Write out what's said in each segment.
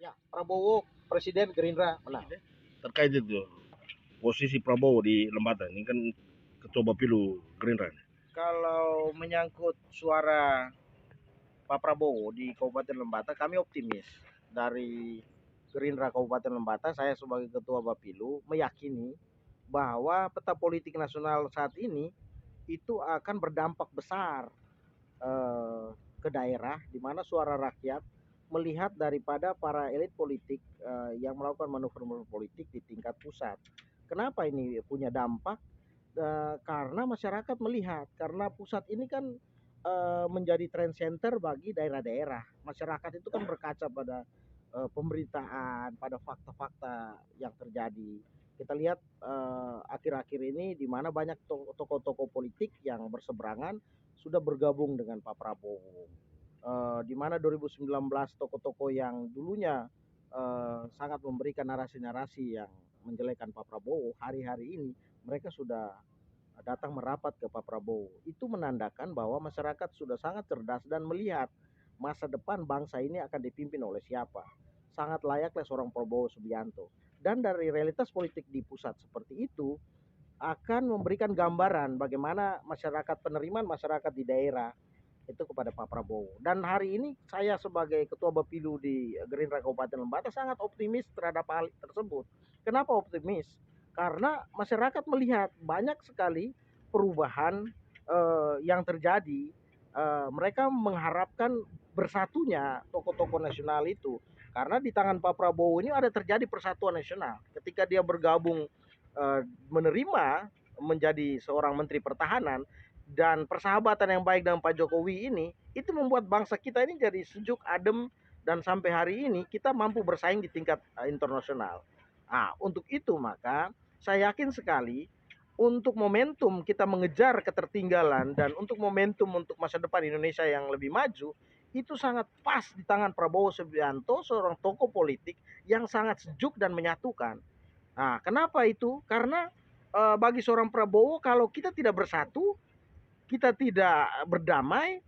Ya, Prabowo Presiden Gerindra menang. Terkait itu posisi Prabowo di Lembata ini kan ketua Bapilu Gerindra. Kalau menyangkut suara Pak Prabowo di Kabupaten Lembata, kami optimis. Dari Gerindra Kabupaten Lembata, saya sebagai ketua Bapilu meyakini bahwa peta politik nasional saat ini itu akan berdampak besar eh, ke daerah, di mana suara rakyat melihat daripada para elit politik yang melakukan manuver-manuver politik di tingkat pusat. Kenapa ini punya dampak? Karena masyarakat melihat, karena pusat ini kan menjadi trend center bagi daerah-daerah. Masyarakat itu kan berkaca pada pemberitaan, pada fakta-fakta yang terjadi. Kita lihat akhir-akhir ini di mana banyak tokoh-tokoh politik yang berseberangan sudah bergabung dengan Pak Prabowo. Di mana 2019 tokoh-tokoh yang dulunya sangat memberikan narasi-narasi yang menjelekan Pak Prabowo, hari-hari ini mereka sudah datang merapat ke Pak Prabowo. Itu menandakan bahwa masyarakat sudah sangat cerdas dan melihat masa depan bangsa ini akan dipimpin oleh siapa. Sangat layaklah seorang Prabowo Subianto. Dan dari realitas politik di pusat seperti itu akan memberikan gambaran bagaimana masyarakat penerimaan masyarakat di daerah itu kepada Pak Prabowo. Dan hari ini saya sebagai ketua Bapilu di Gerindra Kabupaten Lembata sangat optimis terhadap hal tersebut. Kenapa optimis? Karena masyarakat melihat banyak sekali perubahan yang terjadi. Mereka mengharapkan bersatunya tokoh-tokoh nasional itu. Karena di tangan Pak Prabowo ini ada terjadi persatuan nasional. Ketika dia bergabung menerima menjadi seorang menteri pertahanan, dan persahabatan yang baik dengan Pak Jokowi ini itu membuat bangsa kita ini jadi sejuk, adem, dan sampai hari ini kita mampu bersaing di tingkat internasional. Nah, untuk itu maka saya yakin sekali untuk momentum kita mengejar ketertinggalan dan untuk momentum untuk masa depan Indonesia yang lebih maju itu sangat pas di tangan Prabowo Subianto, seorang tokoh politik yang sangat sejuk dan menyatukan. Nah, kenapa itu? Karena bagi seorang Prabowo kalau kita tidak bersatu, kita tidak berdamai,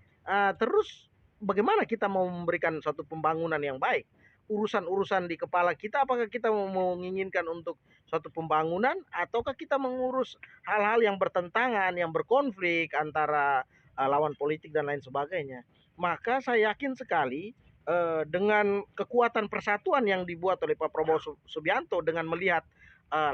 terus bagaimana kita mau memberikan suatu pembangunan yang baik? Urusan-urusan di kepala kita, apakah kita menginginkan untuk suatu pembangunan, ataukah kita mengurus hal-hal yang bertentangan, yang berkonflik antara lawan politik dan lain sebagainya? Maka saya yakin sekali dengan kekuatan persatuan yang dibuat oleh Pak Prabowo Subianto dengan melihat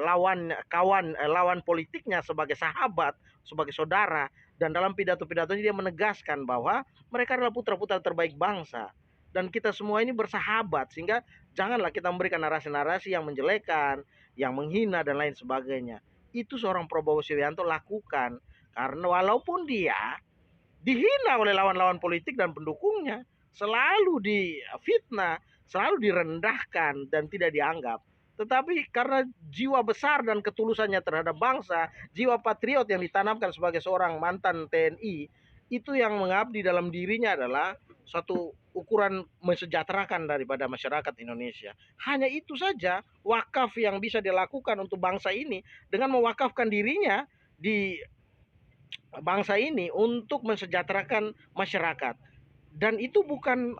lawan politiknya sebagai sahabat, sebagai saudara, dan dalam pidato-pidatonya dia menegaskan bahwa mereka adalah putra-putra terbaik bangsa dan kita semua ini bersahabat, sehingga janganlah kita memberikan narasi-narasi yang menjelekan, yang menghina dan lain sebagainya. Itu seorang Prabowo Subianto lakukan karena walaupun dia dihina oleh lawan-lawan politik dan pendukungnya, selalu difitnah, selalu direndahkan dan tidak dianggap. Tetapi karena jiwa besar dan ketulusannya terhadap bangsa, jiwa patriot yang ditanamkan sebagai seorang mantan TNI, itu yang mengabdi dalam dirinya adalah satu ukuran mensejahterakan daripada masyarakat Indonesia. Hanya itu saja wakaf yang bisa dilakukan untuk bangsa ini dengan mewakafkan dirinya di bangsa ini untuk mensejahterakan masyarakat. Dan itu bukan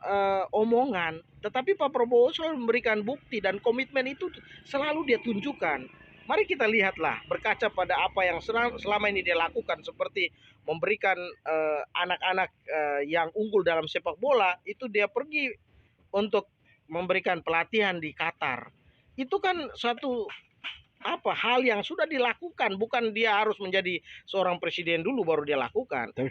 omongan, tetapi Pak Prabowo selalu memberikan bukti dan komitmen itu selalu dia tunjukkan. Mari kita lihatlah, berkaca pada apa yang selama ini dia lakukan, seperti memberikan anak-anak yang unggul dalam sepak bola, itu dia pergi untuk memberikan pelatihan di Qatar. Itu kan suatu hal yang sudah dilakukan, bukan dia harus menjadi seorang presiden dulu baru dia lakukan. Tapi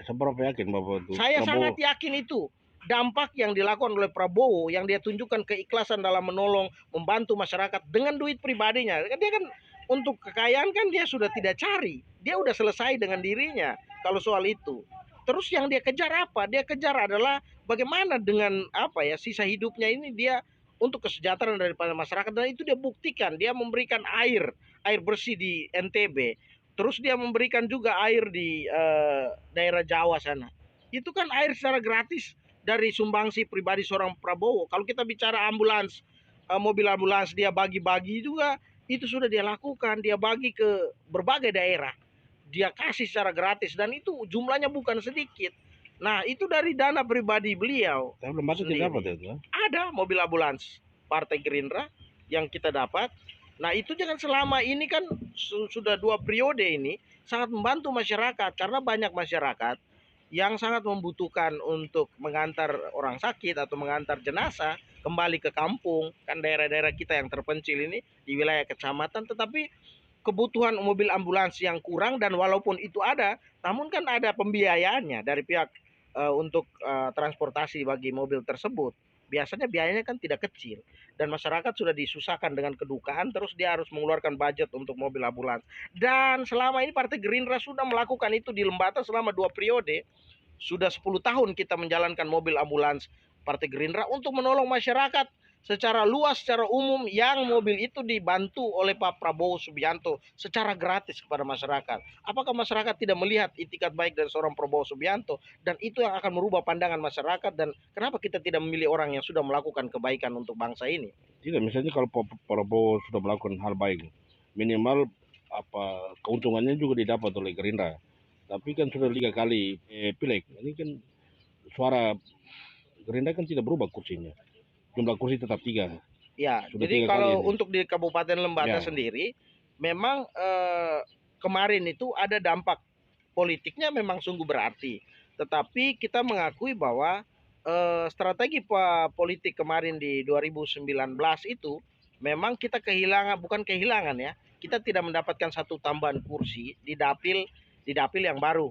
seberapa yakin Bapak itu? Saya sangat yakin itu dampak yang dilakukan oleh Prabowo, yang dia tunjukkan keikhlasan dalam menolong, membantu masyarakat dengan duit pribadinya. Dia kan untuk kekayaan kan dia sudah tidak cari, dia udah selesai dengan dirinya kalau soal itu. Terus yang dia kejar apa? Dia kejar adalah bagaimana dengan sisa hidupnya ini dia untuk kesejahteraan daripada masyarakat, dan itu dia buktikan. Dia memberikan air bersih di NTB, terus dia memberikan juga air di daerah Jawa sana. Itu kan air secara gratis dari sumbangsi pribadi seorang Prabowo. Kalau kita bicara ambulans, mobil ambulans dia bagi-bagi juga, itu sudah dia lakukan. Dia bagi ke berbagai daerah, dia kasih secara gratis, dan itu jumlahnya bukan sedikit. Nah, itu dari dana pribadi beliau. Tapi belum masuk tidak dapat itu. ada mobil ambulans Partai Gerindra yang kita dapat. Nah itu jangan selama ini kan sudah 2 periode ini sangat membantu masyarakat karena banyak masyarakat yang sangat membutuhkan untuk mengantar orang sakit atau mengantar jenazah kembali ke kampung, kan daerah-daerah kita yang terpencil ini di wilayah kecamatan, tetapi kebutuhan mobil ambulans yang kurang, dan walaupun itu ada, namun kan ada pembiayaannya dari pihak untuk transportasi bagi mobil tersebut. Biasanya biayanya kan tidak kecil, dan masyarakat sudah disusahkan dengan kedukaan, terus dia harus mengeluarkan budget untuk mobil ambulans. Dan selama ini Partai Gerindra sudah melakukan itu di Lembata selama 2 periode. Sudah 10 tahun kita menjalankan mobil ambulans Partai Gerindra untuk menolong masyarakat secara luas, secara umum, yang mobil itu dibantu oleh Pak Prabowo Subianto secara gratis kepada masyarakat. Apakah masyarakat tidak melihat itikat baik dari seorang Prabowo Subianto? Dan itu yang akan merubah pandangan masyarakat, dan kenapa kita tidak memilih orang yang sudah melakukan kebaikan untuk bangsa ini? Tidak, misalnya kalau Pak Prabowo sudah melakukan hal baik, minimal apa keuntungannya juga didapat oleh Gerindra. Tapi kan sudah 3 kali pileg, ini kan suara Gerindra kan tidak berubah kursinya, jumlah kursi tetap 3. Ya, Sudah jadi 3 kali kalau ini. untuk di Kabupaten Lembata Ya. sendiri, memang kemarin itu ada dampak politiknya memang sungguh berarti. Tetapi kita mengakui bahwa strategi politik kemarin di 2019 itu memang kita kehilangan, bukan kehilangan ya, kita tidak mendapatkan satu tambahan kursi di dapil yang baru,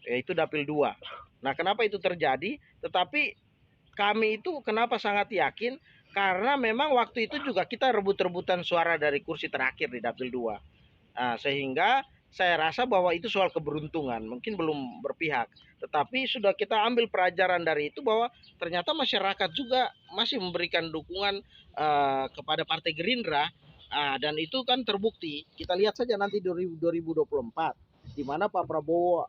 yaitu dapil 2. Nah, kenapa itu terjadi? Tetapi kami itu kenapa sangat yakin, karena memang waktu itu juga kita rebut-rebutan suara dari kursi terakhir di dapil 2. Nah, sehingga saya rasa bahwa itu soal keberuntungan, mungkin belum berpihak. Tetapi sudah kita ambil pelajaran dari itu bahwa ternyata masyarakat juga masih memberikan dukungan kepada Partai Gerindra. Dan itu kan terbukti. Kita lihat saja nanti 2024, di mana Pak Prabowo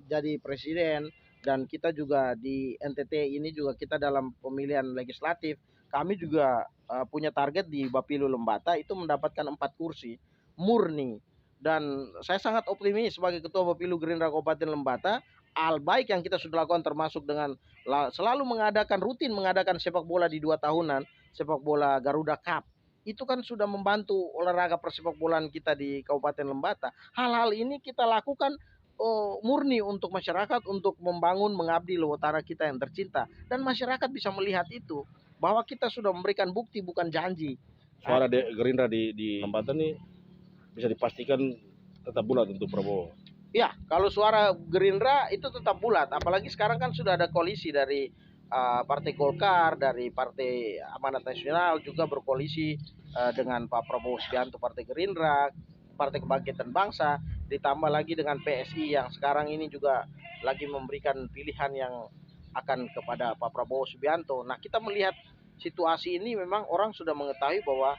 jadi presiden, dan kita juga di NTT ini juga kita dalam pemilihan legislatif, kami juga punya target di Bapilu Lembata itu mendapatkan 4 kursi murni. Dan saya sangat optimis sebagai Ketua Bapilu Gerindra Kabupaten Lembata, hal baik yang kita sudah lakukan termasuk dengan selalu rutin mengadakan sepak bola di 2 tahunan, sepak bola Garuda Cup. Itu kan sudah membantu olahraga persepak bolaan kita di Kabupaten Lembata. Hal-hal ini kita lakukan murni untuk masyarakat, untuk membangun, mengabdi loh utara kita yang tercinta. Dan masyarakat bisa melihat itu, bahwa kita sudah memberikan bukti bukan janji. Suara Gerindra di Lembata nih bisa dipastikan tetap bulat untuk Prabowo. Ya, kalau suara Gerindra itu tetap bulat, apalagi sekarang kan sudah ada koalisi dari Partai Golkar, dari Partai Amanat Nasional juga berkoalisi dengan Pak Prabowo Subianto Partai Gerindra, Partai Kebangkitan Bangsa, ditambah lagi dengan PSI yang sekarang ini juga lagi memberikan pilihan yang akan kepada Pak Prabowo Subianto. Nah, kita melihat situasi ini memang orang sudah mengetahui bahwa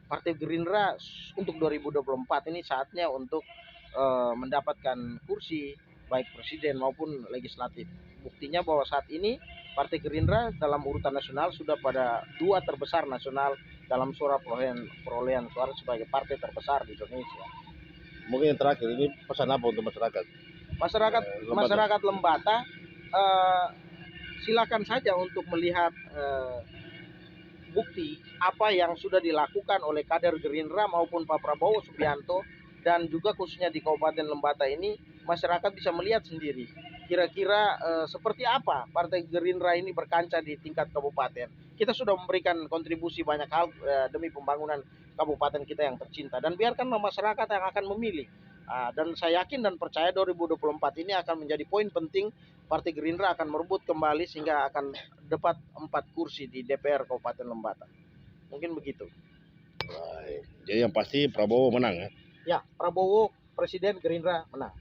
Partai Gerindra untuk 2024 ini saatnya untuk mendapatkan kursi baik presiden maupun legislatif. Buktinya bahwa saat ini Partai Gerindra dalam urutan nasional sudah pada 2 terbesar nasional dalam suara perolehan suara sebagai partai terbesar di Indonesia. Mungkin yang terakhir ini pesan apa untuk masyarakat? Masyarakat Lembata silakan saja untuk melihat bukti apa yang sudah dilakukan oleh kader Gerindra maupun Pak Prabowo Subianto, dan juga khususnya di Kabupaten Lembata ini masyarakat bisa melihat sendiri kira-kira seperti apa Partai Gerindra ini berkancah di tingkat kabupaten. Kita sudah memberikan kontribusi banyak hal demi pembangunan kabupaten kita yang tercinta, dan biarkanlah masyarakat yang akan memilih. Dan saya yakin dan percaya 2024 ini akan menjadi poin penting, Partai Gerindra akan merebut kembali sehingga akan dapat 4 kursi di DPR Kabupaten Lembata. Mungkin begitu. Baik. Jadi yang pasti Prabowo menang ya? Ya, Prabowo Presiden, Gerindra menang.